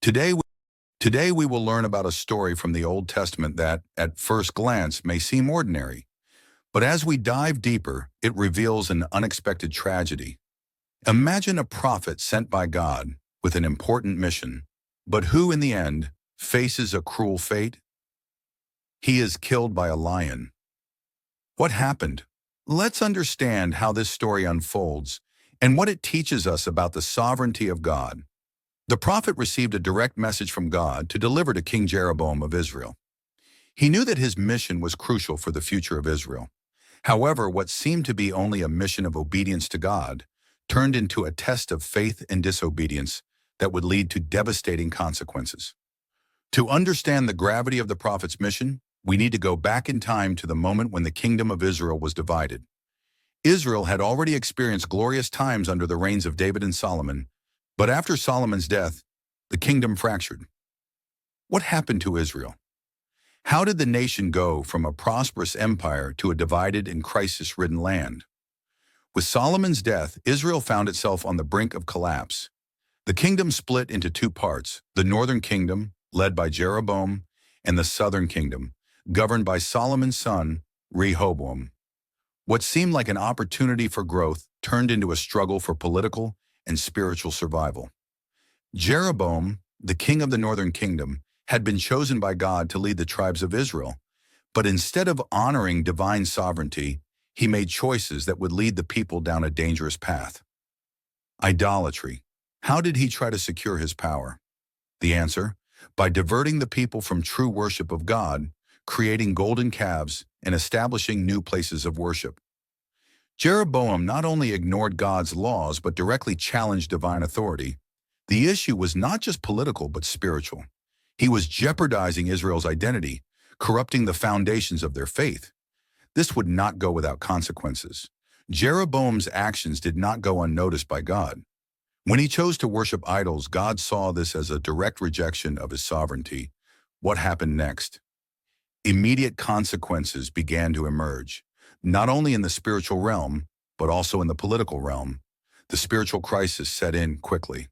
Today, we- Today we will learn about a story from the Old Testament that, at first glance, may seem ordinary. But as we dive deeper, it reveals an unexpected tragedy. Imagine a prophet sent by God with an important mission, but who in the end faces a cruel fate? He is killed by a lion. What happened? Let's understand how this story unfolds and what it teaches us about the sovereignty of God. The prophet received a direct message from God to deliver to King Jeroboam of Israel. He knew that his mission was crucial for the future of Israel. However, what seemed to be only a mission of obedience to God turned into a test of faith and disobedience that would lead to devastating consequences. To understand the gravity of the prophet's mission, we need to go back in time to the moment when the kingdom of Israel was divided. Israel had already experienced glorious times under the reigns of David and Solomon, but after Solomon's death, the kingdom fractured. What happened to Israel? How did the nation go from a prosperous empire to a divided and crisis-ridden land? With Solomon's death, Israel found itself on the brink of collapse. The kingdom split into two parts, the northern kingdom, led by Jeroboam, and the southern kingdom, governed by Solomon's son, Rehoboam. What seemed like an opportunity for growth turned into a struggle for political and spiritual survival. Jeroboam, the king of the northern kingdom, had been chosen by God to lead the tribes of Israel, but instead of honoring divine sovereignty, he made choices that would lead the people down a dangerous path. Idolatry. How did he try to secure his power? The answer: by diverting the people from true worship of God, creating golden calves, and establishing new places of worship. Jeroboam not only ignored God's laws but directly challenged divine authority. The issue was not just political but spiritual. He was jeopardizing Israel's identity, corrupting the foundations of their faith. This would not go without consequences. Jeroboam's actions did not go unnoticed by God. When he chose to worship idols, God saw this as a direct rejection of his sovereignty. What happened next? Immediate consequences began to emerge, not only in the spiritual realm, but also in the political realm. The spiritual crisis set in quickly.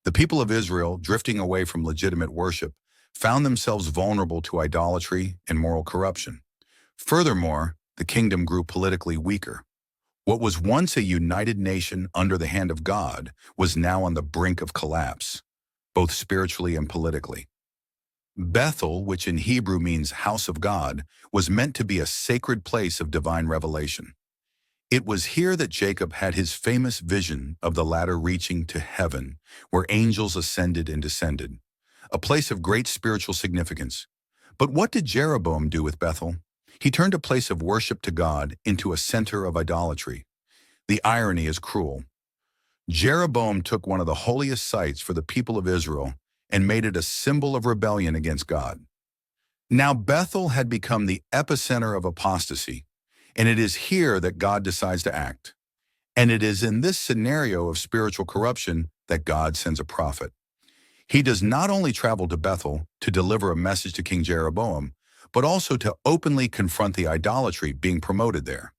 The people of Israel, drifting away from legitimate worship, found themselves vulnerable to idolatry and moral corruption. Furthermore, the kingdom grew politically weaker. What was once a united nation under the hand of God was now on the brink of collapse, both spiritually and politically. Bethel, which in Hebrew means house of God, was meant to be a sacred place of divine revelation. It was here that Jacob had his famous vision of the ladder reaching to heaven, where angels ascended and descended, a place of great spiritual significance. But what did Jeroboam do with Bethel? He turned a place of worship to God into a center of idolatry. The irony is cruel. Jeroboam took one of the holiest sites for the people of Israel and made it a symbol of rebellion against God. Now Bethel had become the epicenter of apostasy, and it is here that God decides to act. And it is in this scenario of spiritual corruption that God sends a prophet. He does not only travel to Bethel to deliver a message to King Jeroboam, but also to openly confront the idolatry being promoted there.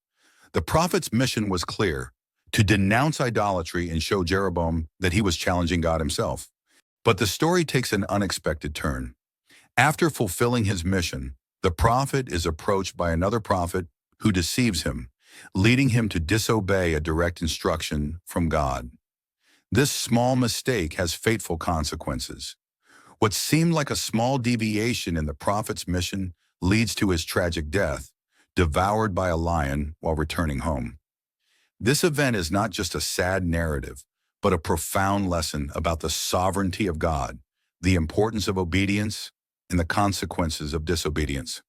The prophet's mission was clear: to denounce idolatry and show Jeroboam that he was challenging God himself. But the story takes an unexpected turn. After fulfilling his mission, the prophet is approached by another prophet who deceives him, leading him to disobey a direct instruction from God. This small mistake has fateful consequences. What seemed like a small deviation in the prophet's mission leads to his tragic death, devoured by a lion while returning home. This event is not just a sad narrative, but a profound lesson about the sovereignty of God, the importance of obedience, and the consequences of disobedience.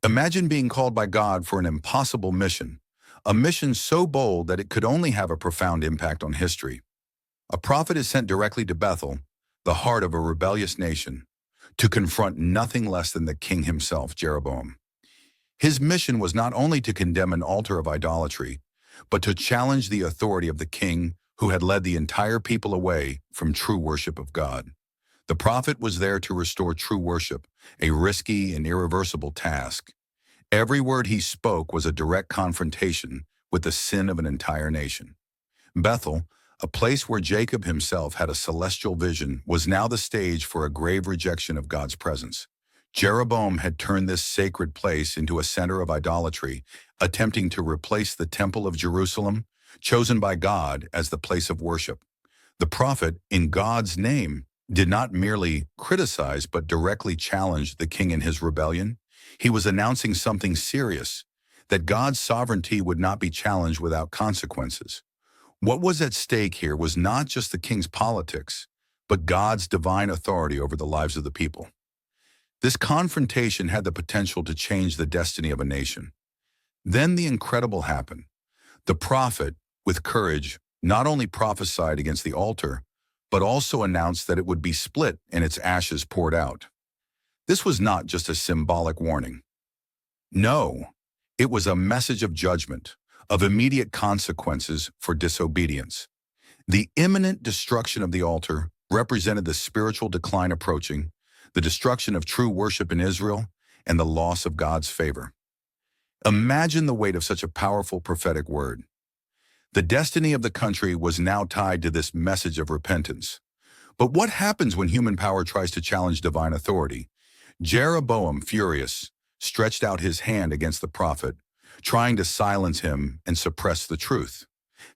Imagine being called by God for an impossible mission, a mission so bold that it could only have a profound impact on history. A prophet is sent directly to Bethel, the heart of a rebellious nation, to confront nothing less than the king himself, Jeroboam. His mission was not only to condemn an altar of idolatry, but to challenge the authority of the king who had led the entire people away from true worship of God. The prophet was there to restore true worship, a risky and irreversible task. Every word he spoke was a direct confrontation with the sin of an entire nation. Bethel, A place where Jacob himself had a celestial vision was now the stage for a grave rejection of God's presence. Jeroboam had turned this sacred place into a center of idolatry, attempting to replace the Temple of Jerusalem, chosen by God as the place of worship. The prophet, in God's name, did not merely criticize but directly challenge the king in his rebellion. He was announcing something serious, that God's sovereignty would not be challenged without consequences. What was at stake here was not just the king's politics, but God's divine authority over the lives of the people. This confrontation had the potential to change the destiny of a nation. Then the incredible happened. The prophet, with courage, not only prophesied against the altar, but also announced that it would be split and its ashes poured out. This was not just a symbolic warning. No, it was a message of judgment, of immediate consequences for disobedience. The imminent destruction of the altar represented the spiritual decline approaching, the destruction of true worship in Israel, and the loss of God's favor. Imagine the weight of such a powerful prophetic word. The destiny of the country was now tied to this message of repentance. But what happens when human power tries to challenge divine authority? Jeroboam, furious, stretched out his hand against the prophet, trying to silence him and suppress the truth.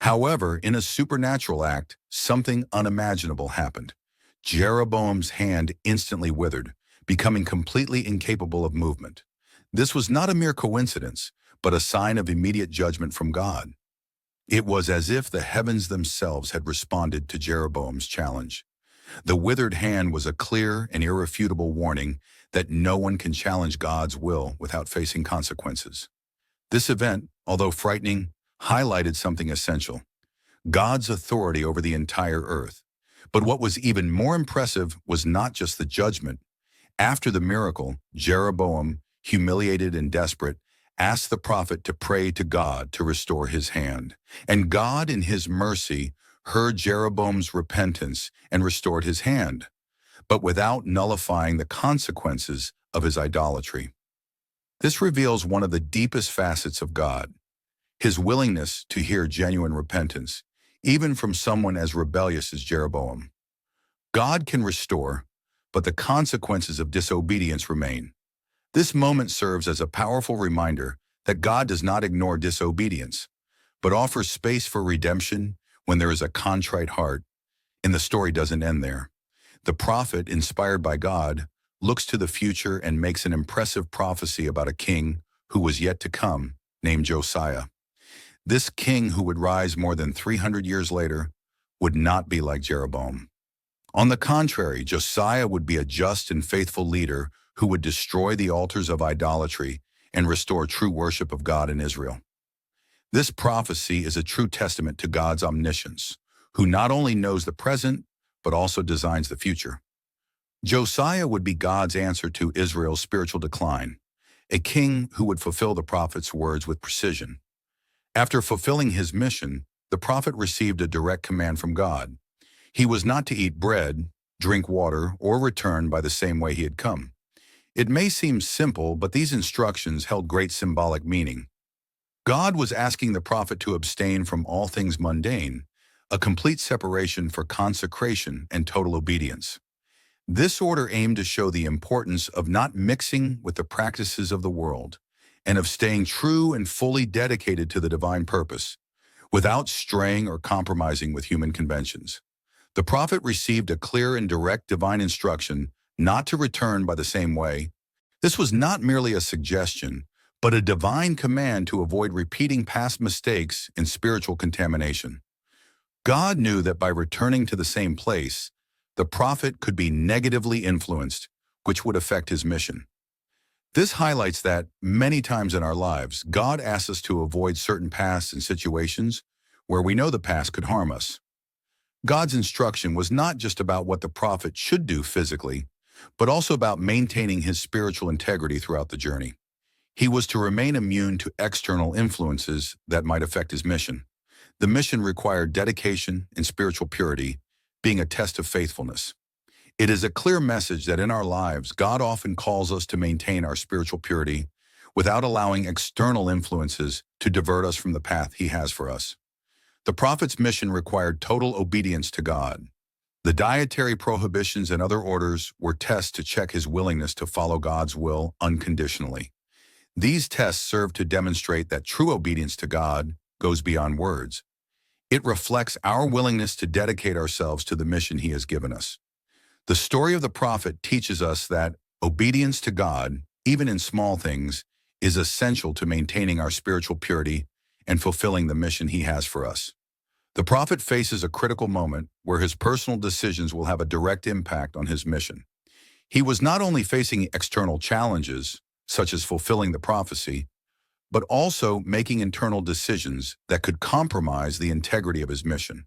However, in a supernatural act, something unimaginable happened. Jeroboam's hand instantly withered, becoming completely incapable of movement. This was not a mere coincidence, but a sign of immediate judgment from God. It was as if the heavens themselves had responded to Jeroboam's challenge. The withered hand was a clear and irrefutable warning that no one can challenge God's will without facing consequences. This event, although frightening, highlighted something essential: God's authority over the entire earth. But what was even more impressive was not just the judgment. After the miracle, Jeroboam, humiliated and desperate, asked the prophet to pray to God to restore his hand. And God, in his mercy, heard Jeroboam's repentance and restored his hand, but without nullifying the consequences of his idolatry. This reveals one of the deepest facets of God, his willingness to hear genuine repentance, even from someone as rebellious as Jeroboam. God can restore, but the consequences of disobedience remain. This moment serves as a powerful reminder that God does not ignore disobedience, but offers space for redemption when there is a contrite heart. And the story doesn't end there. The prophet, inspired by God, looks to the future and makes an impressive prophecy about a king who was yet to come, named Josiah. This king, who would rise more than 300 years later, would not be like Jeroboam. On the contrary, Josiah would be a just and faithful leader who would destroy the altars of idolatry and restore true worship of God in Israel. This prophecy is a true testament to God's omniscience, who not only knows the present, but also designs the future. Josiah would be God's answer to Israel's spiritual decline, a king who would fulfill the prophet's words with precision. After fulfilling his mission, the prophet received a direct command from God. He was not to eat bread, drink water, or return by the same way he had come. It may seem simple, but these instructions held great symbolic meaning. God was asking the prophet to abstain from all things mundane, a complete separation for consecration and total obedience. This order aimed to show the importance of not mixing with the practices of the world, and of staying true and fully dedicated to the divine purpose, without straying or compromising with human conventions. The prophet received a clear and direct divine instruction not to return by the same way. This was not merely a suggestion, but a divine command to avoid repeating past mistakes and spiritual contamination. God knew that by returning to the same place, the prophet could be negatively influenced, which would affect his mission. This highlights that, many times in our lives, God asks us to avoid certain paths and situations where we know the past could harm us. God's instruction was not just about what the prophet should do physically, but also about maintaining his spiritual integrity throughout the journey. He was to remain immune to external influences that might affect his mission. The mission required dedication and spiritual purity, being a test of faithfulness. It is a clear message that in our lives, God often calls us to maintain our spiritual purity without allowing external influences to divert us from the path he has for us. The prophet's mission required total obedience to God. The dietary prohibitions and other orders were tests to check his willingness to follow God's will unconditionally. These tests serve to demonstrate that true obedience to God goes beyond words. It reflects our willingness to dedicate ourselves to the mission he has given us. The story of the prophet teaches us that obedience to God, even in small things, is essential to maintaining our spiritual purity and fulfilling the mission he has for us. The prophet faces a critical moment where his personal decisions will have a direct impact on his mission. He was not only facing external challenges, such as fulfilling the prophecy, but also making internal decisions that could compromise the integrity of his mission.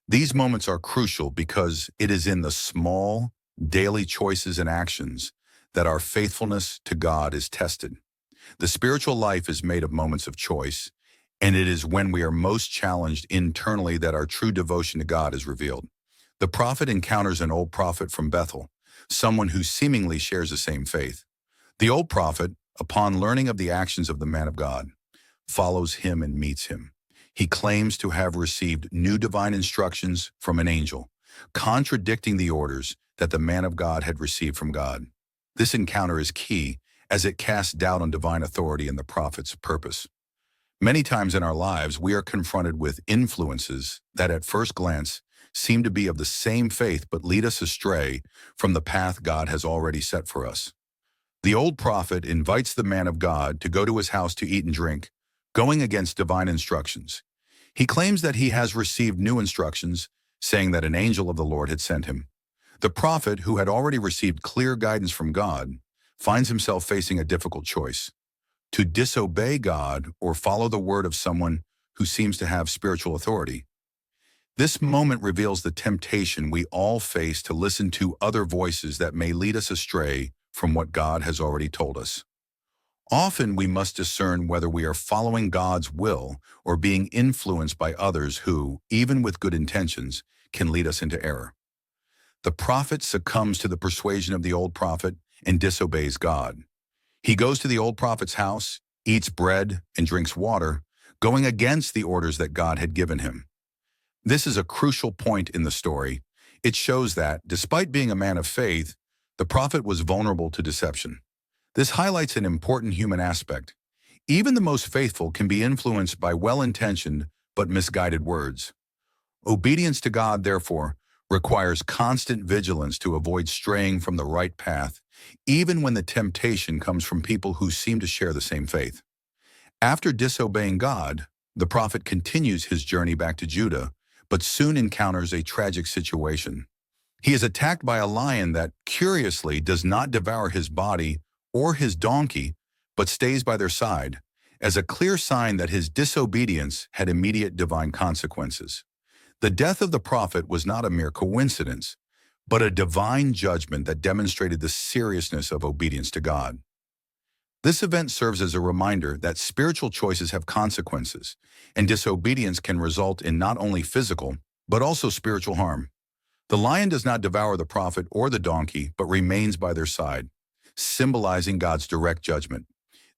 These moments are crucial because it is in the small, daily choices and actions that our faithfulness to God is tested. The spiritual life is made of moments of choice, and it is when we are most challenged internally that our true devotion to God is revealed. The prophet encounters an old prophet from Bethel, someone who seemingly shares the same faith. The old prophet, upon learning of the actions of the man of God, follows him and meets him. He claims to have received new divine instructions from an angel, contradicting the orders that the man of God had received from God. This encounter is key as it casts doubt on divine authority and the prophet's purpose. Many times in our lives, we are confronted with influences that at first glance seem to be of the same faith but lead us astray from the path God has already set for us. The old prophet invites the man of God to go to his house to eat and drink, going against divine instructions. He claims that he has received new instructions, saying that an angel of the Lord had sent him. The prophet, who had already received clear guidance from God, finds himself facing a difficult choice: to disobey God or follow the word of someone who seems to have spiritual authority. This moment reveals the temptation we all face to listen to other voices that may lead us astray from what God has already told us. Often we must discern whether we are following God's will or being influenced by others who, even with good intentions, can lead us into error. The prophet succumbs to the persuasion of the old prophet and disobeys God. He goes to the old prophet's house, eats bread, and drinks water, going against the orders that God had given him. This is a crucial point in the story. It shows that, despite being a man of faith, the prophet was vulnerable to deception. This highlights an important human aspect. Even the most faithful can be influenced by well-intentioned but misguided words. Obedience to God, therefore, requires constant vigilance to avoid straying from the right path, even when the temptation comes from people who seem to share the same faith. After disobeying God, the prophet continues his journey back to Judah, but soon encounters a tragic situation. He is attacked by a lion that, curiously, does not devour his body or his donkey, but stays by their side, as a clear sign that his disobedience had immediate divine consequences. The death of the prophet was not a mere coincidence, but a divine judgment that demonstrated the seriousness of obedience to God. This event serves as a reminder that spiritual choices have consequences, and disobedience can result in not only physical, but also spiritual harm. The lion does not devour the prophet or the donkey, but remains by their side, symbolizing God's direct judgment.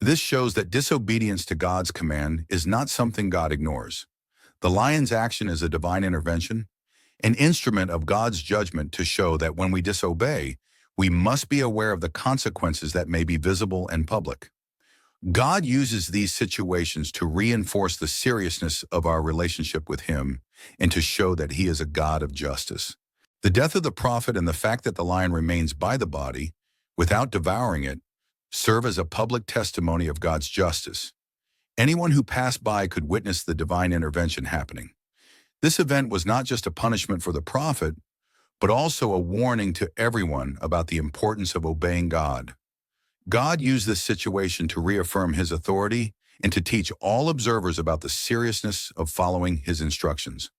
This shows that disobedience to God's command is not something God ignores. The lion's action is a divine intervention, an instrument of God's judgment to show that when we disobey, we must be aware of the consequences that may be visible and public. God uses these situations to reinforce the seriousness of our relationship with Him and to show that He is a God of justice. The death of the prophet and the fact that the lion remains by the body, without devouring it, serve as a public testimony of God's justice. Anyone who passed by could witness the divine intervention happening. This event was not just a punishment for the prophet, but also a warning to everyone about the importance of obeying God. God used this situation to reaffirm His authority and to teach all observers about the seriousness of following His instructions.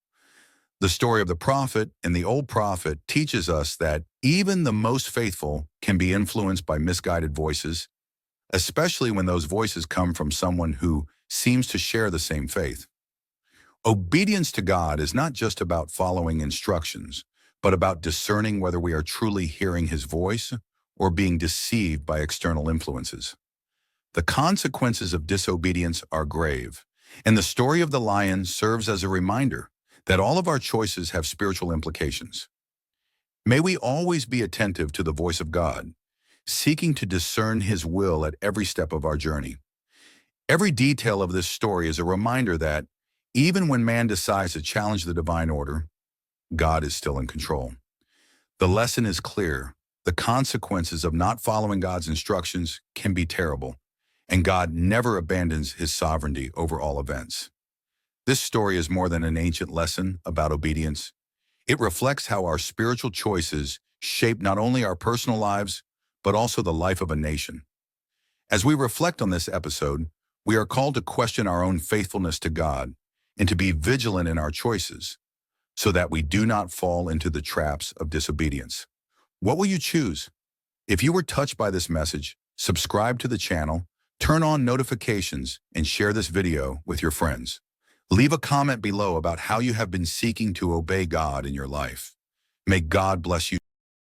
The story of the prophet and the old prophet teaches us that even the most faithful can be influenced by misguided voices, especially when those voices come from someone who seems to share the same faith. Obedience to God is not just about following instructions, but about discerning whether we are truly hearing His voice or being deceived by external influences. The consequences of disobedience are grave, And the story of the lion serves as a reminder that all of our choices have spiritual implications. May we always be attentive to the voice of God, seeking to discern His will at every step of our journey. Every detail of this story is a reminder that, even when man decides to challenge the divine order, God is still in control. The lesson is clear. The consequences of not following God's instructions can be terrible, and God never abandons His sovereignty over all events. This story is more than an ancient lesson about obedience. It reflects how our spiritual choices shape not only our personal lives, but also the life of a nation. As we reflect on this episode, we are called to question our own faithfulness to God and to be vigilant in our choices so that we do not fall into the traps of disobedience. What will you choose? If you were touched by this message, subscribe to the channel, turn on notifications, and share this video with your friends. Leave a comment below about how you have been seeking to obey God in your life. May God bless you.